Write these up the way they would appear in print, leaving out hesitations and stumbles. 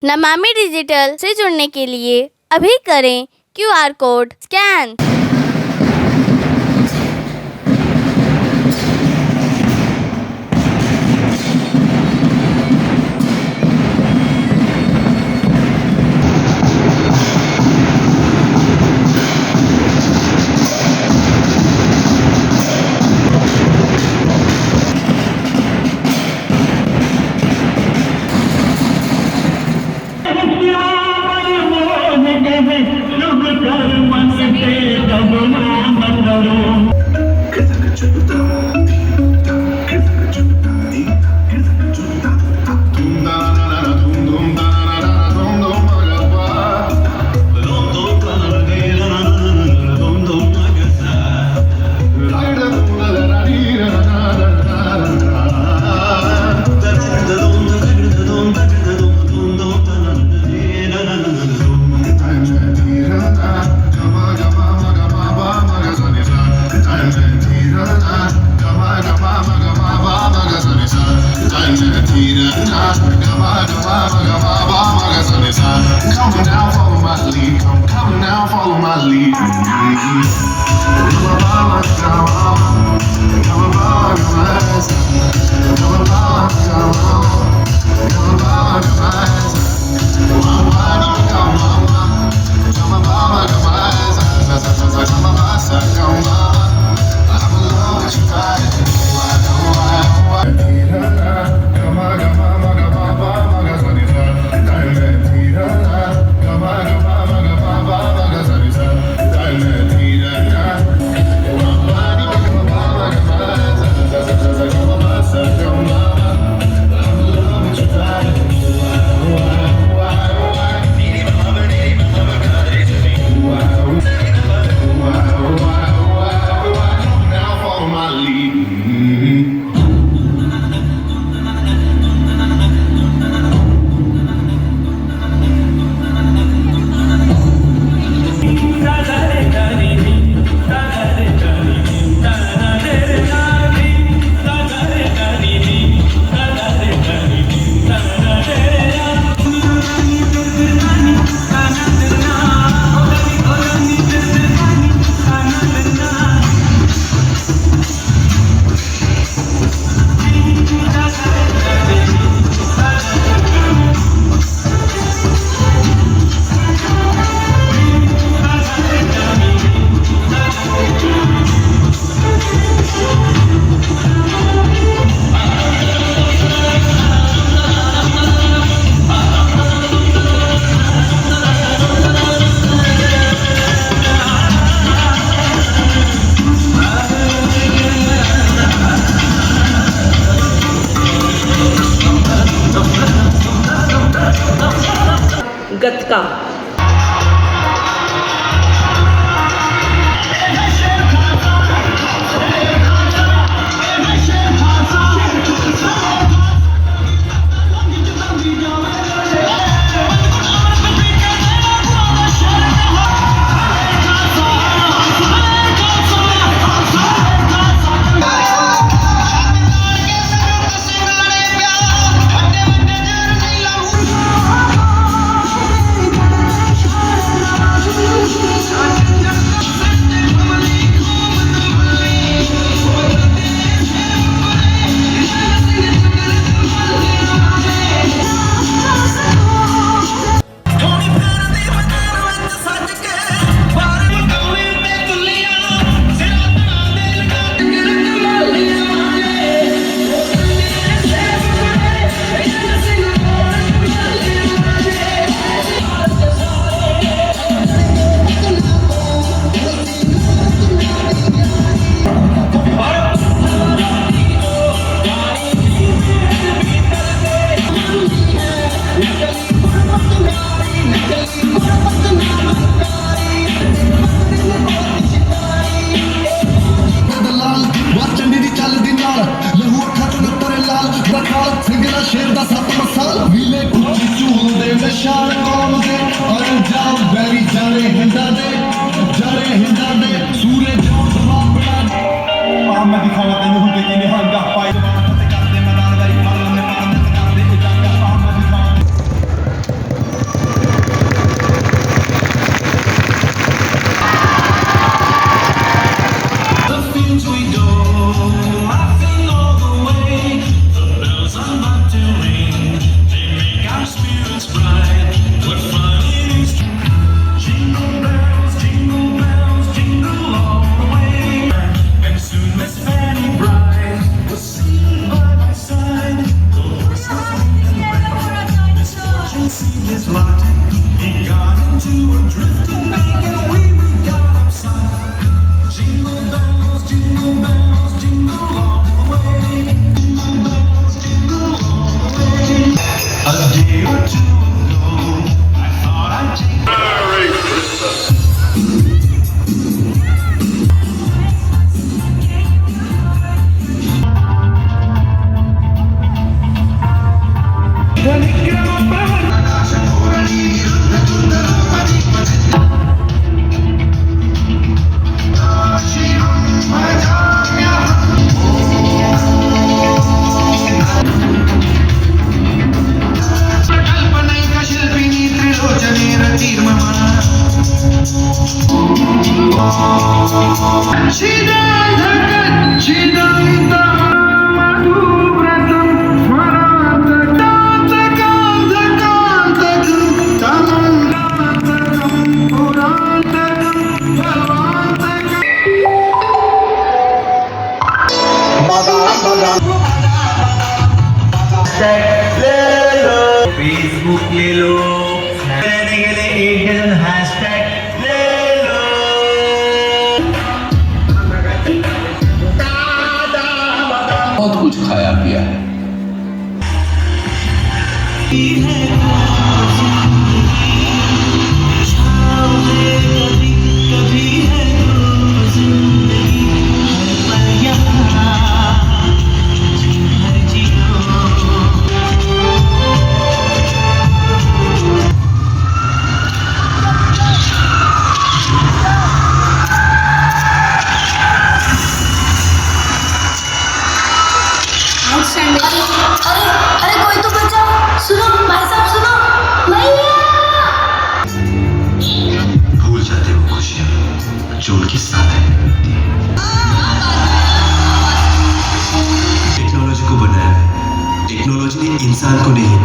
Namami digital से जुड़ने के लिए अभी करें QR code scan. Come now, follow my lead. Come now, follow my lead. गतका शेर दा सत मसाल मिले कुछ चूल दे नशान कौम दे और जाओ बैरी जाने हिंदा दे सूरज जो सवा बड़ा मैं दिखावा तेन हुंदे किने हंगा पाई करदे मैदान वाली पालन में पालन करदे इजाका मैं दिखावा seen his lot. He got into a drifting bank and we got upside. Jingle bells, jingle all the way. Jingle bells, jingle all the way. A day or two ago, I thought I'd take Merry Christmas. Facebook ले लो, लेने के लिए 1 dozen hashtag ले लो। बहुत कुछ खाया पिया है। अरे कोई तो बचाओ, सुनो भाई साहब सुनो, भैया। भूल जाते हो खुशियाँ जो उनके साथ है। टेक्नोलॉजी को बनाया है, टेक्नोलॉजी ने इंसान को नहीं।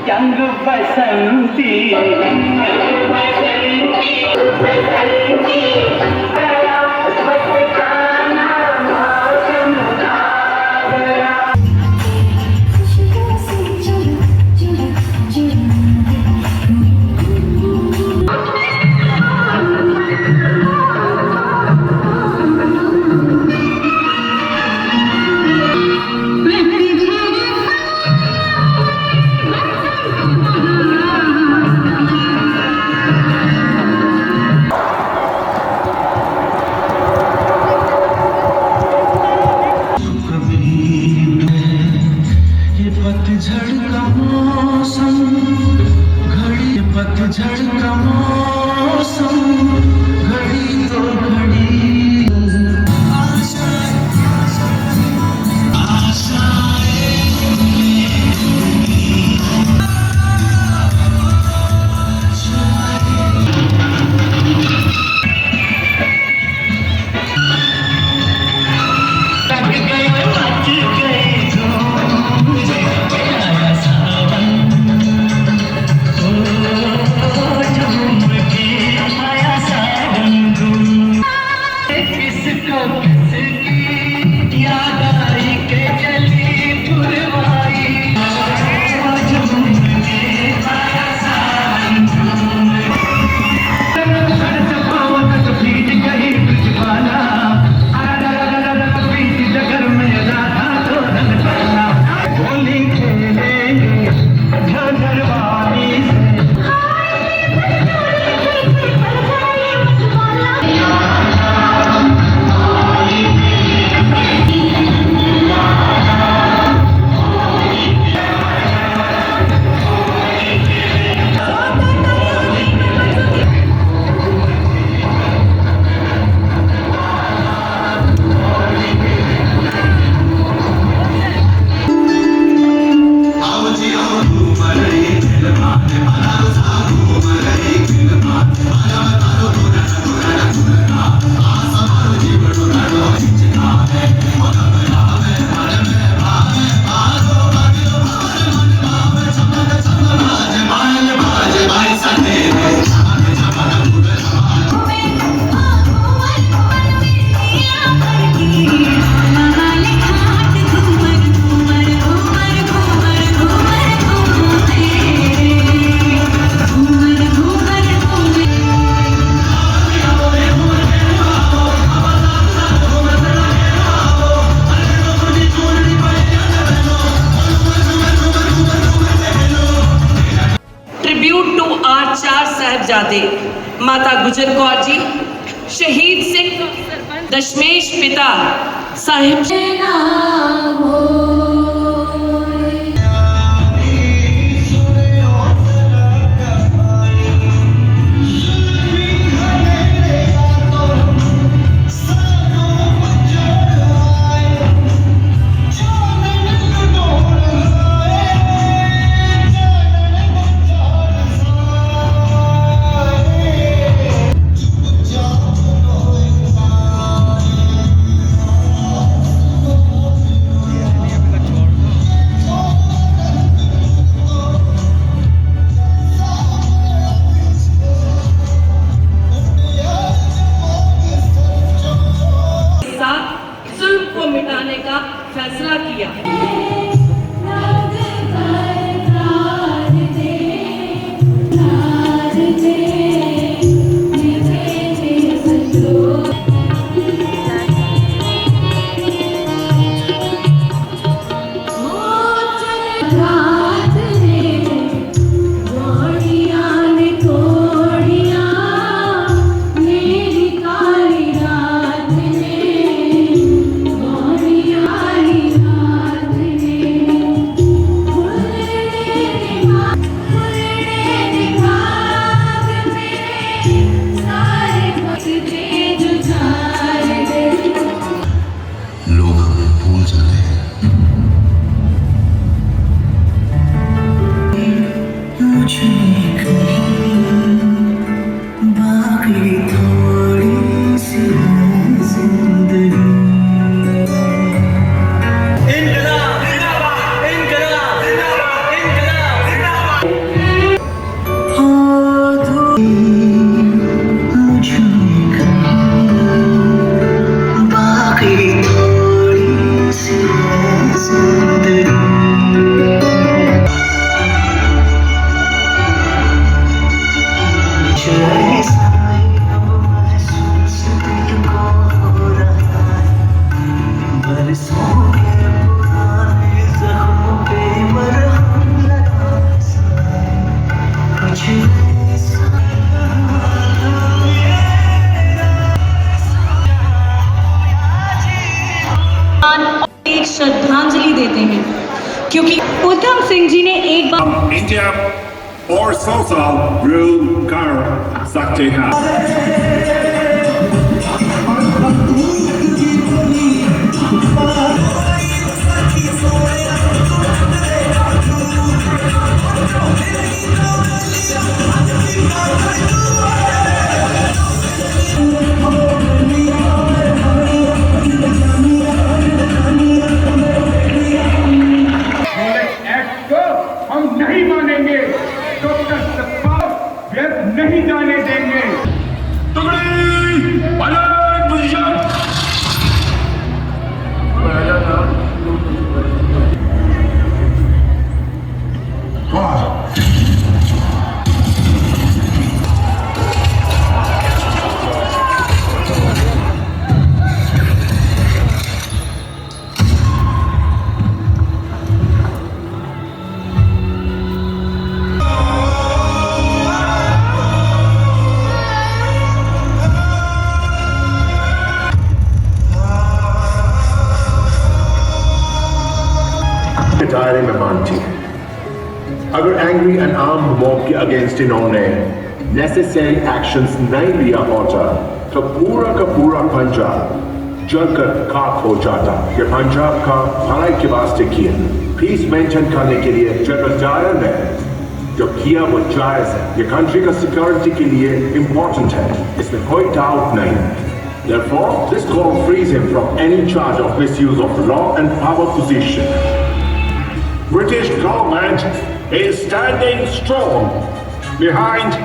रंग बसंती पतझड़ का मौसम, घड़ी पतझड़ का मौसम, घड़ी तो घड़ी झूम के आया tribute to our चार साहिबजादे, माता गुजर कौर जी, शहीद सिख दशमेश पिता साहिब मिटाने का फैसला किया। एक श्रद्धांजलि देते हैं क्योंकि उधम सिंह जी ने एक बार इंडिया और 100 साल रूल कर सकते हैं। हम नहीं मानेंगे, डॉक्टर सत्पाल व्यर्थ नहीं जाने देंगे। दायरे में मानती है। अगर एंग्री एंड आर्म मॉब के अगेंस्ट इन्होंने नेसेसरी एक्शंस नहीं लिया होता तो पूरा का पूरा पंजाब जलकर खाक हो जाता। ये पंजाब का भलाई के वास्ते किया, पीस मेंटेन करने के लिए जनरल डायर ने जो किया वो जायज है। ये कंट्री का सिक्योरिटी के लिए इंपॉर्टेंट है, इसमें कोई डाउट नहीं। Therefore, this court frees him from any charge of misuse of law and power position. British government is standing strong behind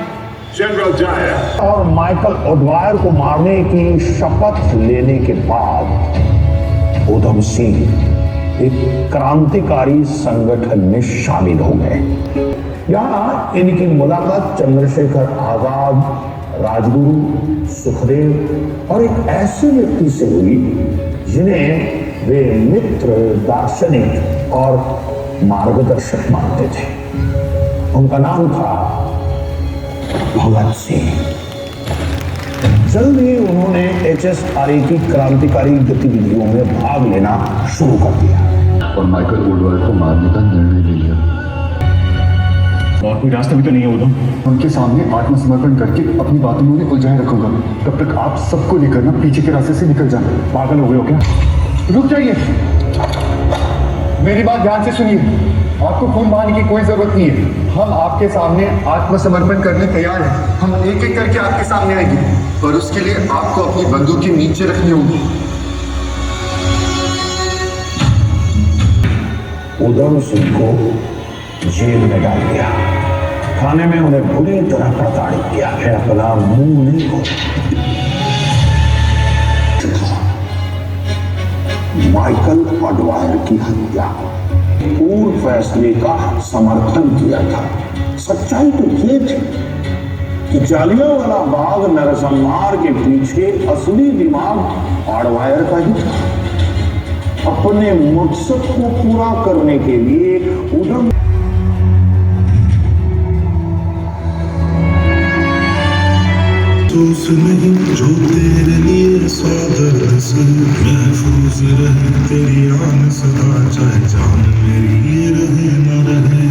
General Dyer. और माइकल ओडवायर को मारने की शपथ लेने के बाद उधम सिंह एक क्रांतिकारी संगठन में शामिल हो गए। यहाँ इनकी मुलाकात चंद्रशेखर आजाद, राजगुरु, सुखदेव और एक ऐसे व्यक्ति से हुई जिन्हें वे मित्र, दार्शनिक और मार्गदर्शक मानते थे। उनका नाम था भगत सिंह। जल्द ही उन्होंने HSRA की क्रांतिकारी गतिविधियों में भाग लेना शुरू कर दिया और माइकल वुडवर्ड को मारने का निर्णय ले लिया। और कोई रास्ता भी तो नहीं है उधम। उनके सामने आत्मसमर्पण करके अपनी बातों में उलझाए रखूंगा। तब तक आप सबको लेकर ना पीछे के रास्ते से निकल जाना। पागल हो गए हो क्या? रुक जाइए, मेरी बात ध्यान से सुनिए। आपको खून बहाने की कोई जरूरत नहीं है। हम आपके सामने आत्मसमर्पण करने तैयार हैं। हम एक एक करके आपके सामने आएंगे, पर उसके लिए आपको अपनी बंदूक नीचे रखनी होगी। उधम सिंह को जेल में डाल दिया। थाने में उन्हें बुरी तरह प्रताड़ित किया। मैं अपना मुंह नहीं खोला। माइकल अडवायर की हत्या पूर्व फैसले का समर्थन किया था। सच्चाई तो ये थी कि जालियांवाला बाग नरसंहार के पीछे असली दिमाग अडवायर का ही था। अपने मकसद को पूरा करने के लिए उधम नहीं जो तेरे लिए सौ दर्द से महफूज रहे तेरी आन सदा, चाहे जान मेरी ये रहे न रहे।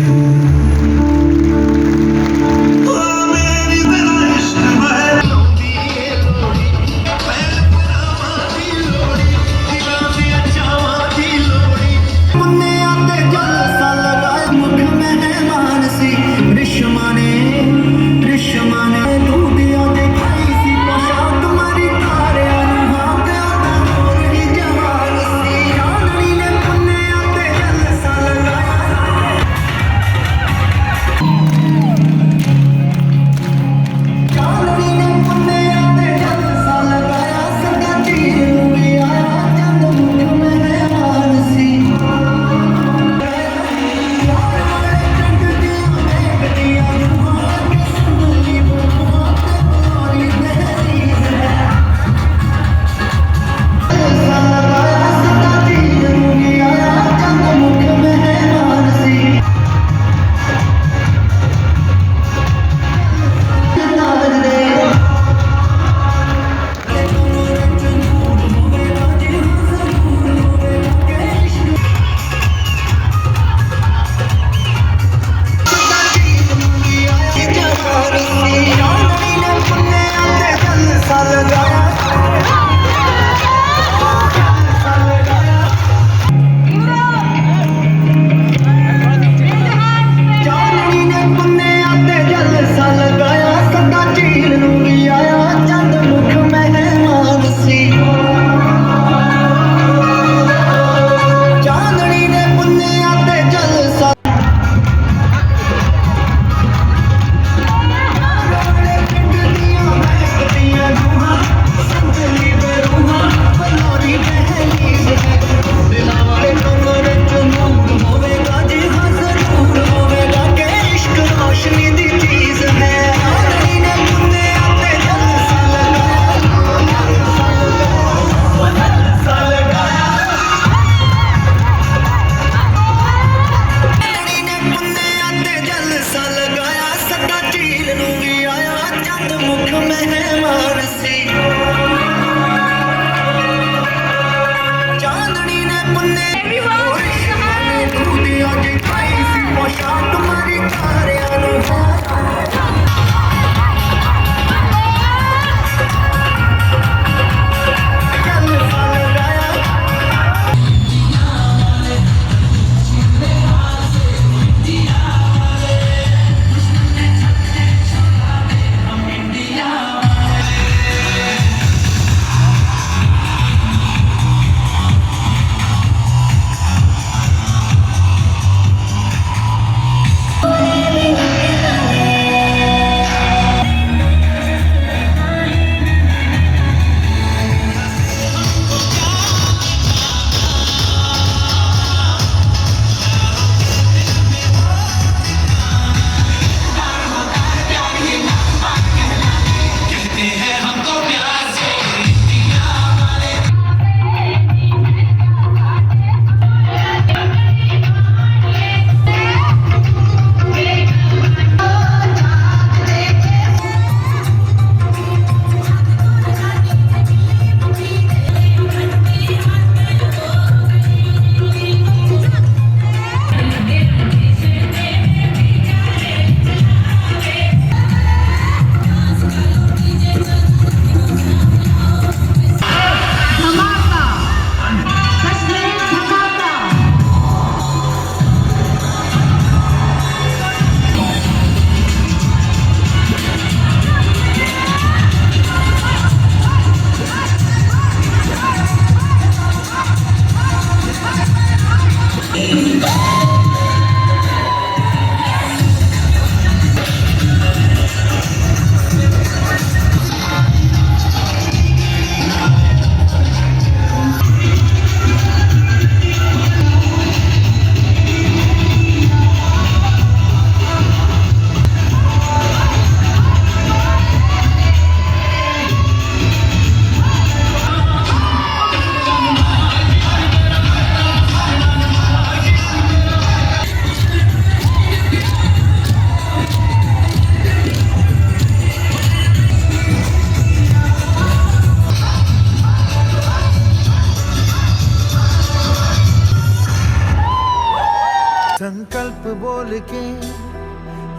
बोल के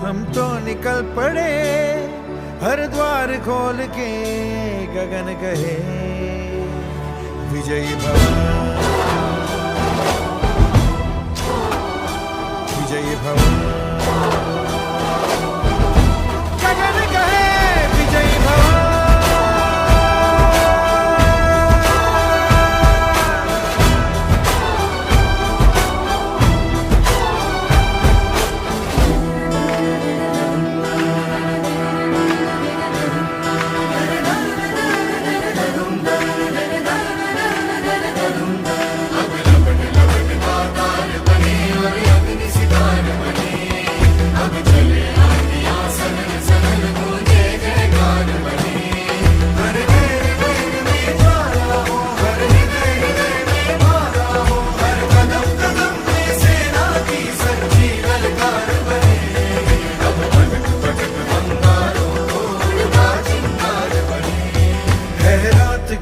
हम तो निकल पड़े, हर द्वार खोल के गगन कहे विजयी भव, विजयी भव, गगन कहे विजयी भव।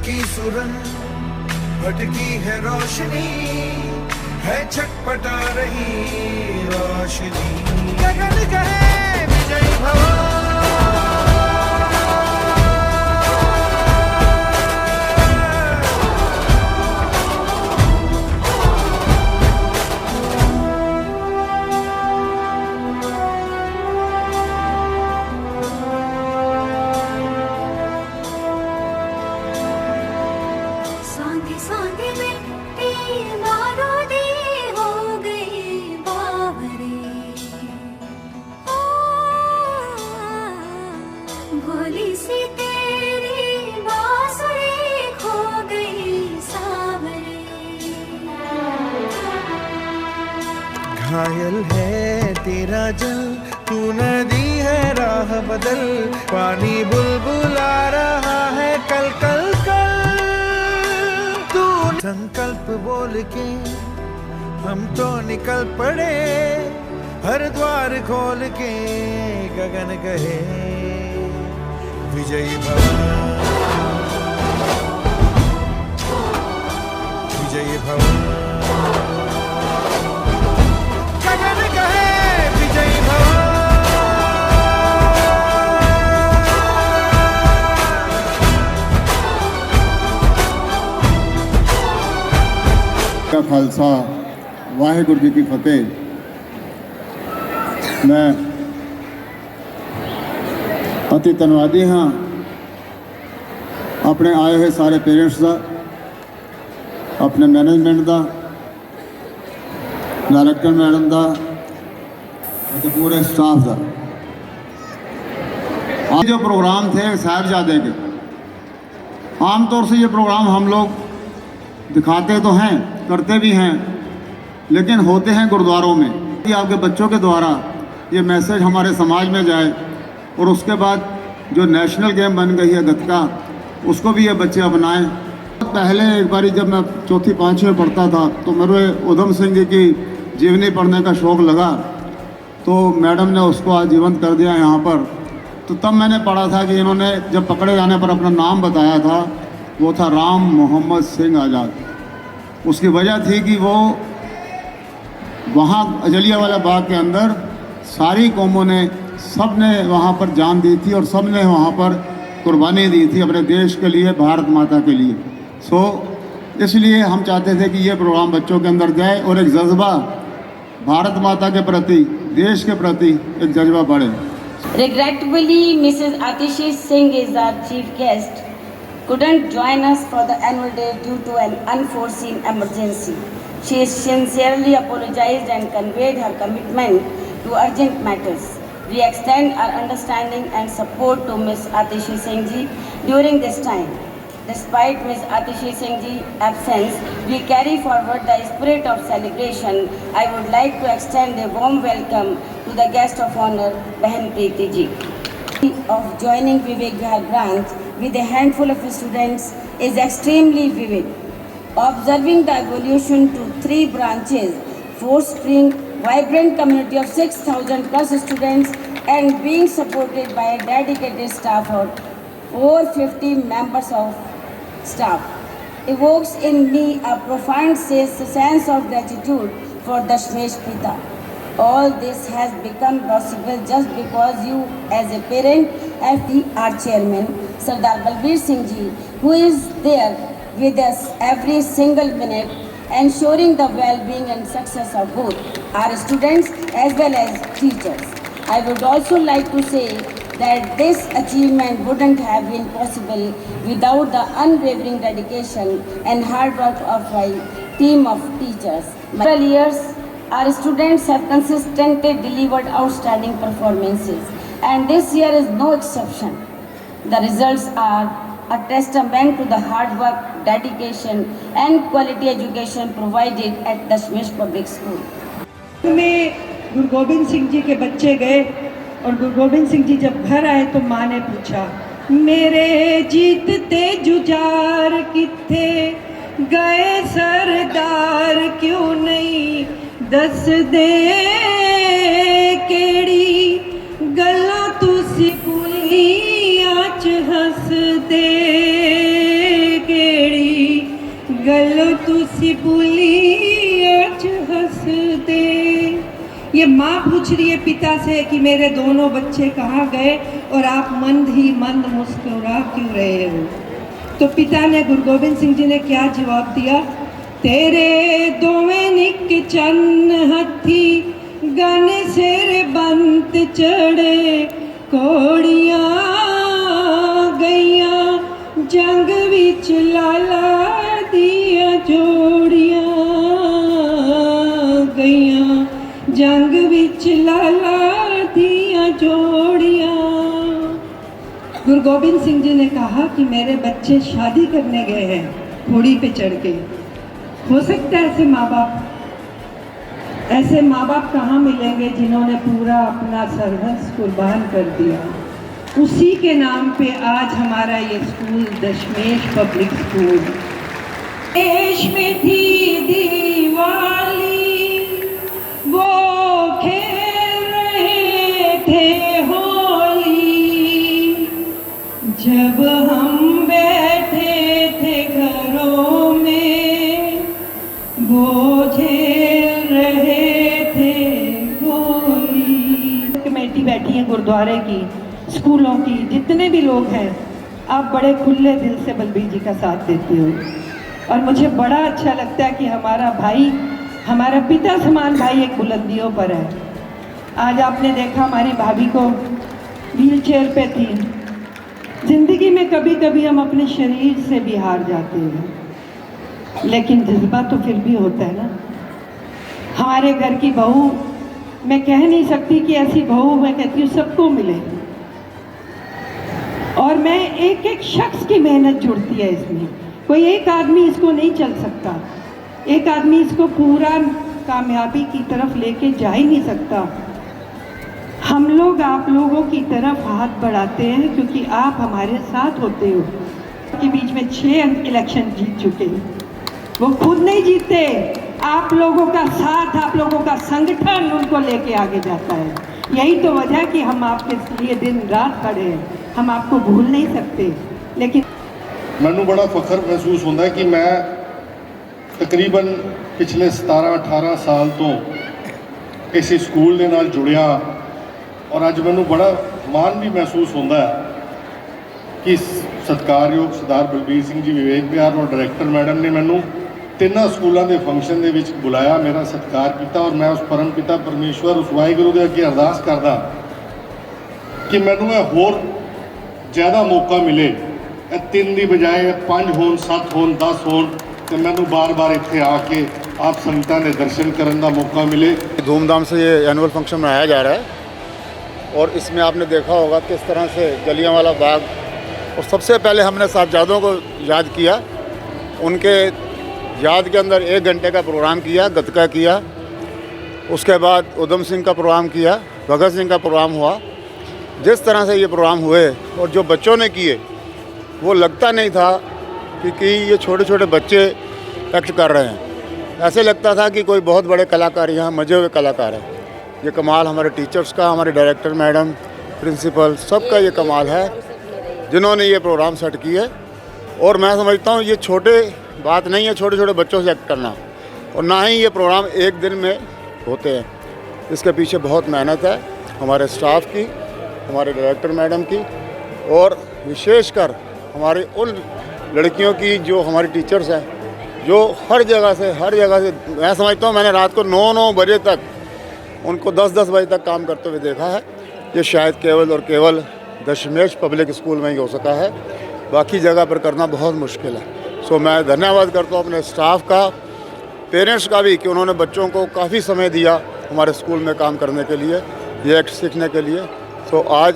की सुरन भटकी है रोशनी, है छटपटा रही रोशनी, गगन कहे विजयी भव। भोली सी तेरी बांसुरी खो गई सावरे। घायल है तेरा जल, तू नदी है राह बदल, पानी बुलबुल आ रहा है कल कल कल। तू संकल्प बोल के हम तो निकल पड़े, हर द्वार खोल के गगन कहे विजयी भव, विजयी भव, गगन कहे विजयी भव। का खालसा वाहिगुरु जी की फतेह। मैं अति धन्नवादी हाँ अपने आए हुए सारे पेरेंट्स का, अपने मैनेजमेंट का, डायरेक्टर मैडम का, पूरे स्टाफ का। आज जो प्रोग्राम थे साहिबजादे के, आमतौर से ये प्रोग्राम हम लोग दिखाते तो हैं, करते भी हैं, लेकिन होते हैं गुरुद्वारों में। कि आपके बच्चों के द्वारा ये मैसेज हमारे समाज में जाए, और उसके बाद जो नेशनल गेम बन गई है गतका, उसको भी ये बच्चे अपनाएं। पहले एक बारी जब मैं चौथी पाँचवीं में पढ़ता था तो मेरे उधम सिंह जी की जीवनी पढ़ने का शौक़ लगा, तो मैडम ने उसको आजीवन कर दिया यहाँ पर। तो तब मैंने पढ़ा था कि इन्होंने जब पकड़े जाने पर अपना नाम बताया था, वो था राम मोहम्मद सिंह आज़ाद। उसकी वजह थी कि वो वहाँ जलियांवाला बाग के अंदर सारी कौमों ने, सब ने वहाँ पर जान दी थी और सब ने वहाँ पर कुर्बानी दी थी अपने देश के लिए, भारत माता के लिए। इसलिए हम चाहते थे कि ये प्रोग्राम बच्चों के अंदर जाए और एक जज्बा भारत माता के प्रति, देश के प्रति एक जज्बा बढ़े। Regrettably, Mrs. Atishi Singh is our chief guest. Couldn't join us for the annual day due to an unforeseen emergency. She sincerely apologized and conveyed her commitment to urgent matters. We extend our understanding and support to Ms. Atishi Singh ji during this time. Despite Ms. Atishi Singh ji's absence, we carry forward the spirit of celebration. I would like to extend a warm welcome to the guest of honor, Behan Preeti ji. Of joining Vivek Vihar branch with a handful of students is extremely vivid. Observing the evolution to 3 branches, fostering vibrant community of 6,000 plus students and being supported by a dedicated staff of over 50 members of staff, evokes in me a profound sense of gratitude for Dashmesh Pita. All this has become possible just because you, as a parent, as the our chairman, Sardar Balbir Singh Ji, who is there with us every single minute, ensuring the well-being and success of both our students as well as teachers. I would also like to say that this achievement wouldn't have been possible without the unwavering dedication and hard work of a team of teachers. For years, our students have consistently delivered outstanding performances, and this year is no exception. The results are a testament to the hard work, dedication, and quality education provided at Dashmesh Public School. में गुरु गोबिंद सिंह जी के बच्चे गए और गुरु गोबिंद सिंह जी जब घर आए तो माँ ने पूछा, मेरे जीतते जुझार किथे गए सरदार क्यों नहीं दस दे केड़ी गल्लां तुसी भुलियां च हस दे केड़ी गल्लां तुसी भुलियां च हस दे। ये माँ पूछ रही है पिता से कि मेरे दोनों बच्चे कहाँ गए और आप मंद ही मंद मुस्कुरा क्यों रहे हो। तो पिता ने गुरु गोबिंद सिंह जी ने क्या जवाब दिया, तेरे दोवें निक चन्न हथी गन सिर बंत चढ़े कोड़ियां गईयां जंग विच लाला दिया जोड़ियां गईयां जंग विच लाला दिया जोड़ियां। गुरु गोबिंद सिंह जी ने कहा कि मेरे बच्चे शादी करने गए हैं घोड़ी पे चढ़ के। हो सकता है ऐसे माँ बाप कहाँ मिलेंगे जिन्होंने पूरा अपना सर्वस्व कुर्बान कर दिया। उसी के नाम पे आज हमारा ये स्कूल दशमेश पब्लिक स्कूल। देश में थी दिवाली वो खेल रहे थे होली, जब हम बैठे थे घरों में वो झेल रहे थे गोली। कमेटी बैठी है गुरुद्वारे की, स्कूलों की, जितने भी लोग हैं, आप बड़े खुले दिल से बलबीर जी का साथ देते हो और मुझे बड़ा अच्छा लगता है कि हमारा भाई, हमारा पिता समान भाई एक बुलंदियों पर है। आज आपने देखा हमारी भाभी को व्हील चेयर पे थी। जिंदगी में कभी कभी हम अपने शरीर से भी हार जाते हैं, लेकिन जज्बा तो फिर भी होता है ना। हमारे घर की बहू, मैं कह नहीं सकती कि ऐसी बहू मैं कहती हूँ सबको मिले, और मैं एक एक शख्स की मेहनत जुड़ती है इसमें। कोई एक आदमी इसको नहीं चल सकता, एक आदमी इसको पूरा कामयाबी की तरफ लेके जा ही नहीं सकता। हम लोग आप लोगों की तरफ हाथ बढ़ाते हैं क्योंकि आप हमारे साथ होते हो। के बीच में 6 इलेक्शन जीत चुके, वो खुद नहीं जीते, आप लोगों का साथ, आप लोगों का संगठन उनको लेके आगे जाता है। यही तो वजह कि हम आपके लिए दिन रात खड़े हैं, हम आपको भूल नहीं सकते। लेकिन मैनू बड़ा फख्र महसूस होता है कि मैं तकरीबन पिछले 17-18 साल तो इस स्कूल के नाल जुड़िया, और अज मैनू बड़ा मान भी महसूस होता है कि सत्कारयोग सरदार बलबीर सिंह जी विवेक बिहार और डायरैक्टर मैडम ने मैनू 3 स्कूलों के फंक्शन के विच बुलाया, मेरा सत्कार किया, और मैं उस परम पिता परमेश्वर उस वाहिगुरू के अगे अरदास करदा कि मैनू होर ज़्यादा मौका मिले, 3 की बजाय 5 होन, 7 होन, 10 होन, तो मैनू बार बार इत्थे आके आप संगतां दे दर्शन करने का मौका मिले। धूमधाम से ये एनुअल फंक्शन मनाया जा रहा है, और इसमें आपने देखा होगा किस तरह से जलियांवाला बाग, और सबसे पहले हमने साहबजादों को याद किया, उनके याद के अंदर 1 घंटे का प्रोग्राम किया, गतका किया, उसके बाद उधम सिंह का प्रोग्राम किया, भगत सिंह का प्रोग्राम हुआ। जिस तरह से ये प्रोग्राम हुए और जो बच्चों ने किए, वो लगता नहीं था कि ये छोटे छोटे बच्चे एक्ट कर रहे हैं। ऐसे लगता था कि कोई बहुत बड़े कलाकार यहाँ मजे हुए कलाकार हैं। ये कमाल हमारे टीचर्स का, हमारे डायरेक्टर मैडम, प्रिंसिपल, सबका ये कमाल है जिन्होंने ये प्रोग्राम सेट किए। और मैं समझता हूँ ये छोटे बात नहीं है छोटे छोटे बच्चों से एक्ट करना, और ना ही ये प्रोग्राम एक दिन में होते हैं। इसके पीछे बहुत मेहनत है हमारे स्टाफ की, हमारे डायरेक्टर मैडम की, और विशेषकर हमारी उन लड़कियों की जो हमारी टीचर्स हैं, जो हर जगह से मैं समझता हूँ मैंने रात को 9 बजे तक उनको 10 बजे तक काम करते हुए देखा है। ये शायद केवल और केवल दशमेश पब्लिक स्कूल में ही हो सका है, बाकी जगह पर करना बहुत मुश्किल है। सो मैं धन्यवाद करता हूँ अपने स्टाफ का, पेरेंट्स का भी, कि उन्होंने बच्चों को काफ़ी समय दिया हमारे स्कूल में काम करने के लिए, ये एक्ट सीखने के लिए। सो आज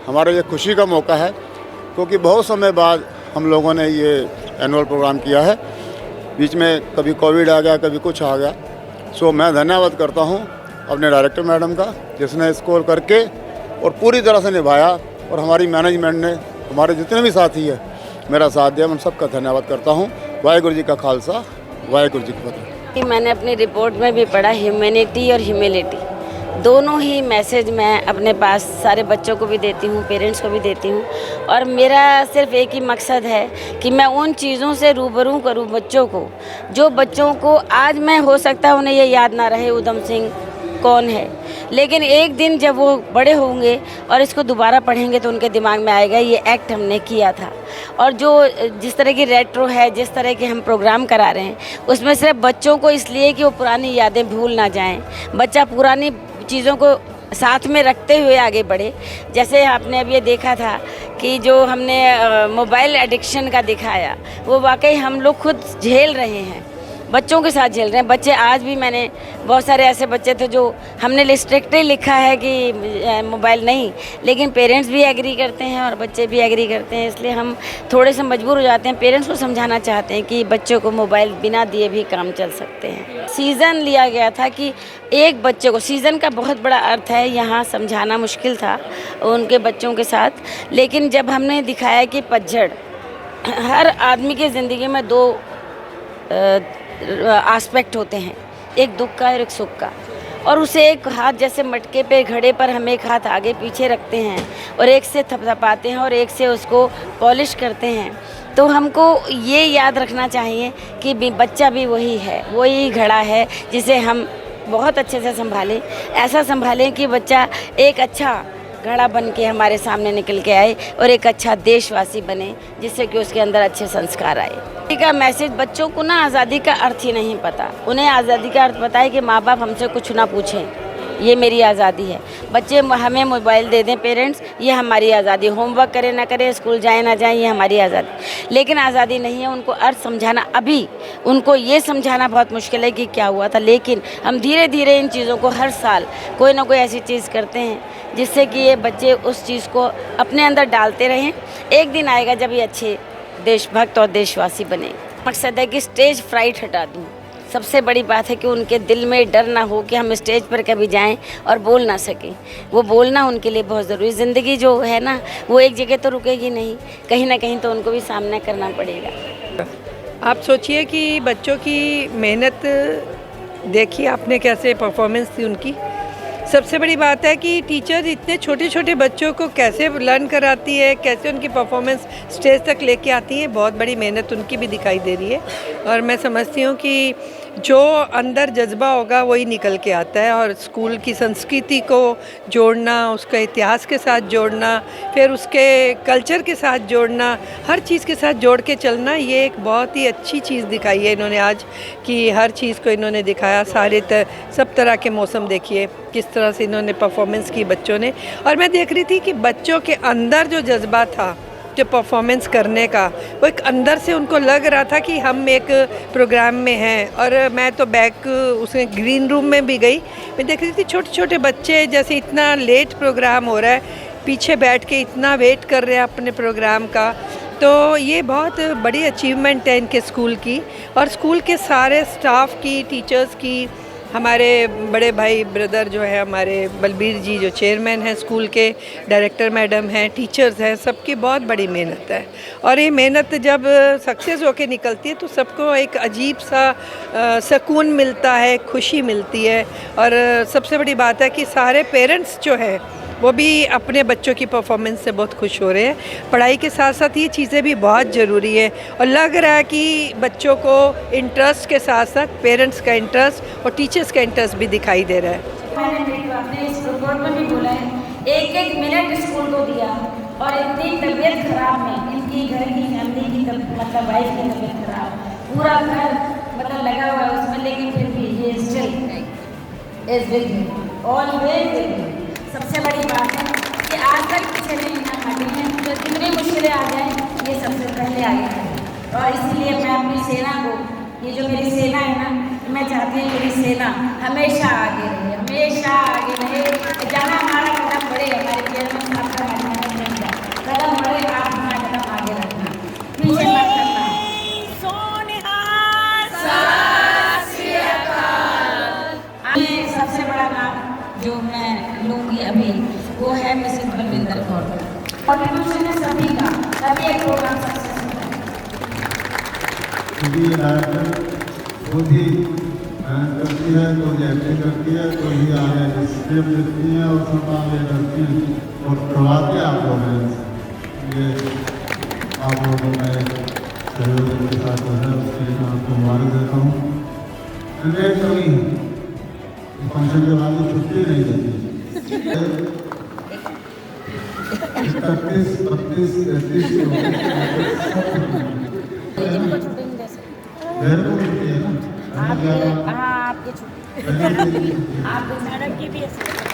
हमारा ये खुशी का मौका है क्योंकि बहुत समय बाद हम लोगों ने ये एनुअल प्रोग्राम किया है। बीच में कभी कोविड आ गया, कभी कुछ आ गया। सो मैं धन्यवाद करता हूँ अपने डायरेक्टर मैडम का, जिसने इसको करके और पूरी तरह से निभाया, और हमारी मैनेजमेंट ने, हमारे जितने भी साथी हैं मेरा साथ दिया, मैं सबका धन्यवाद करता हूँ। वाहेगुरु जी का खालसा, वाहेगुरु जी की फतेह। मैंने अपनी रिपोर्ट में भी पढ़ा ह्यूमैनिटी और ह्यूमिलिटी, दोनों ही मैसेज मैं अपने पास सारे बच्चों को भी देती हूँ, पेरेंट्स को भी देती हूँ। और मेरा सिर्फ एक ही मकसद है कि मैं उन चीज़ों से रूबरू करूँ बच्चों को, जो बच्चों को आज मैं हो सकता है उन्हें ये याद ना रहे उधम सिंह कौन है, लेकिन एक दिन जब वो बड़े होंगे और इसको दोबारा पढ़ेंगे तो उनके दिमाग में आएगा ये एक्ट हमने किया था। और जो जिस तरह की रेट्रो है, जिस तरह के हम प्रोग्राम करा रहे हैं, उसमें सिर्फ बच्चों को इसलिए कि वो पुरानी यादें भूल ना जाएं, बच्चा पुरानी चीज़ों को साथ में रखते हुए आगे बढ़े। जैसे आपने अब ये देखा था कि जो हमने मोबाइल एडिक्शन का दिखाया, वो वाकई हम लोग खुद झेल रहे हैं, बच्चों के साथ झेल रहे हैं। बच्चे आज भी, मैंने बहुत सारे ऐसे बच्चे थे जो हमने स्ट्रिक्टली लिखा है कि मोबाइल नहीं, लेकिन पेरेंट्स भी एग्री करते हैं और बच्चे भी एग्री करते हैं, इसलिए हम थोड़े से मजबूर हो जाते हैं। पेरेंट्स को समझाना चाहते हैं कि बच्चों को मोबाइल बिना दिए भी काम चल सकते हैं। सीज़न लिया गया था कि एक बच्चे को, सीज़न का बहुत बड़ा अर्थ है, यहाँ समझाना मुश्किल था उनके बच्चों के साथ, लेकिन जब हमने दिखाया कि पतझड़, हर आदमी की ज़िंदगी में 2 एस्पेक्ट होते हैं, एक दुख का और एक सुख का, और उसे एक हाथ जैसे मटके पे, घड़े पर हम एक हाथ आगे पीछे रखते हैं और एक से थपथपाते हैं और एक से उसको पॉलिश करते हैं। तो हमको ये याद रखना चाहिए कि बच्चा भी वही है, वही घड़ा है जिसे हम बहुत अच्छे से संभालें, ऐसा संभालें कि बच्चा एक अच्छा घड़ा बन के हमारे सामने निकल के आए और एक अच्छा देशवासी बने, जिससे कि उसके अंदर अच्छे संस्कार आए। का मैसेज, बच्चों को ना आज़ादी का अर्थ ही नहीं पता, उन्हें आज़ादी का अर्थ पता है कि माँ बाप हमसे कुछ ना पूछें, ये मेरी आज़ादी है। बच्चे हमें मोबाइल दे दें पेरेंट्स, ये हमारी आज़ादी, होमवर्क करें ना करें, स्कूल जाए ना जाए, ये हमारी आज़ादी, लेकिन आज़ादी नहीं है। उनको अर्थ समझाना, अभी उनको ये समझाना बहुत मुश्किल है कि क्या हुआ था, लेकिन हम धीरे धीरे इन चीज़ों को हर साल कोई ना कोई ऐसी चीज़ करते हैं जिससे कि ये बच्चे उस चीज़ को अपने अंदर डालते रहें। एक दिन आएगा जब ये अच्छे देशभक्त और देशवासी बने। मकसद है कि स्टेज फ्राइट हटा दूँ। सबसे बड़ी बात है कि उनके दिल में डर ना हो कि हम स्टेज पर कभी जाएं और बोल ना सकें। वो बोलना उनके लिए बहुत ज़रूरी। ज़िंदगी जो है ना, वो एक जगह तो रुकेगी नहीं, कहीं ना कहीं तो उनको भी सामना करना पड़ेगा। आप सोचिए कि बच्चों की मेहनत देखिए आपने, कैसे परफॉर्मेंस थी उनकी। सबसे बड़ी बात है कि टीचर इतने छोटे छोटे बच्चों को कैसे लर्न कराती है, कैसे उनकी परफॉर्मेंस स्टेज तक लेके आती है, बहुत बड़ी मेहनत उनकी भी दिखाई दे रही है। और मैं समझती हूँ कि जो अंदर जज्बा होगा वही निकल के आता है। और स्कूल की संस्कृति को जोड़ना, उसका इतिहास के साथ जोड़ना, फिर उसके कल्चर के साथ जोड़ना, हर चीज़ के साथ जोड़ के चलना, ये एक बहुत ही अच्छी चीज़ दिखाई है इन्होंने आज, कि हर चीज़ को इन्होंने दिखाया। सब तरह के मौसम देखिए किस तरह से इन्होंने परफॉर्मेंस की बच्चों ने। और मैं देख रही थी कि बच्चों के अंदर जो जज्बा था, जो परफॉर्मेंस करने का, वो एक अंदर से उनको लग रहा था कि हम एक प्रोग्राम में हैं। और मैं तो बैक उसमें ग्रीन रूम में भी गई, मैं देख रही थी छोटे छोटे बच्चे, जैसे इतना लेट प्रोग्राम हो रहा है, पीछे बैठ के इतना वेट कर रहे हैं अपने प्रोग्राम का। तो ये बहुत बड़ी अचीवमेंट है इनके स्कूल की, और स्कूल के सारे स्टाफ की, टीचर्स की, हमारे बड़े भाई ब्रदर जो है हमारे बलबीर जी जो चेयरमैन हैं स्कूल के, डायरेक्टर मैडम हैं, टीचर्स हैं, सबकी बहुत बड़ी मेहनत है। और ये मेहनत जब सक्सेस होके निकलती है तो सबको एक अजीब सा सुकून मिलता है, खुशी मिलती है। और सबसे बड़ी बात है कि सारे पेरेंट्स जो हैं वो भी अपने बच्चों की परफॉर्मेंस से बहुत खुश हो रहे हैं। पढ़ाई के साथ साथ ये चीज़ें भी बहुत ज़रूरी है, और लग रहा है कि बच्चों को इंटरेस्ट के साथ साथ पेरेंट्स का इंटरेस्ट और टीचर्स का इंटरेस्ट भी दिखाई दे रहा है। मैंने अपने इस रिपोर्ट में भी बोला है, एक एक मिनट स्कूल को दिया और इतनी तबीयत खराब में इनकी घर की फैमिली की मतलब वाइफ की तबीयत खराब, पूरा घर मतलब लगा हुआ है उसमें, लेकिन फिर भी ये still is with me, always with me. सबसे बड़ी बात है कि आज तक पीछे नहीं हटी हैं, तो कितनी मुश्किलें आ जाएं ये सबसे पहले आगे है। और इसीलिए मैं अपनी सेना को, ये जो मेरी सेना है ना, मैं चाहती हूँ मेरी सेना हमेशा आगे रहे, हमेशा आगे रहे। जहाँ हमारा कदम बढ़े, हमारे चेयरमैन साहब का कदम बढ़े, आप हमारा कदम आगे रखना, पीछे मत करना। सबसे बड़ा नाम जो मैं लूँगी अभी वो है मिसेस बलविंदर कौर। कॉन्ट्रीब्यूशन है सभी का, तभी एक प्रोग्राम सक्सेसफुल है। खुद ही करती है, कोई एक्टिंग करती है, कोई ही आगे स्क्रिप्ट लिखती है और सब आगे करती हैं और करवाते हैं आप लोग ये आप लोगों में सहयोग के साथ जो है उसके लिए मैं आपको मुबारक देता हूँ। कभी फंक्शन के बाद छुट्टी नहीं देती। 31, 32, 33 छुट्टी है ना, आपके छुट्टी आपके मैडम की भी जरूरत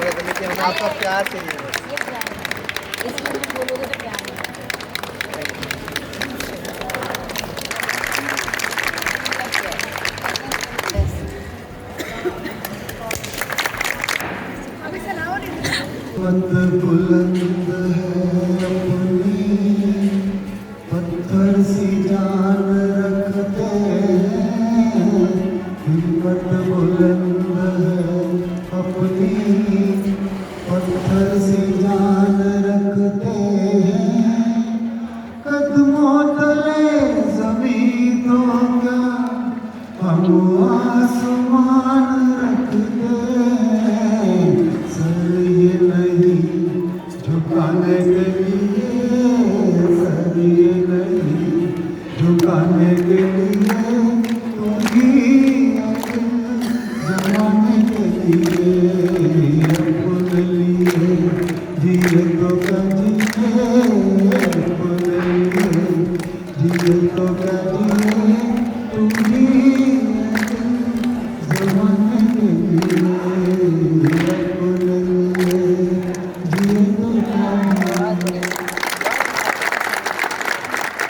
है, लेकिन हम आपका प्यार चाहिए। इसमें बोलोगे तो प्यार बुलंद है अपनी पत्थर सी जान रखते हैं, हिम्मत बुलंद है अपनी पत्थर सी जान रखते हैं, कदमों तले जमीन तो क्या हम आसमान रखते हैं, सर ये नहीं झुकाने के लिए, सर ये नहीं झुकाने के लिए, तुम्ही जमाने के लिए, अपने लिए जिए तो कभी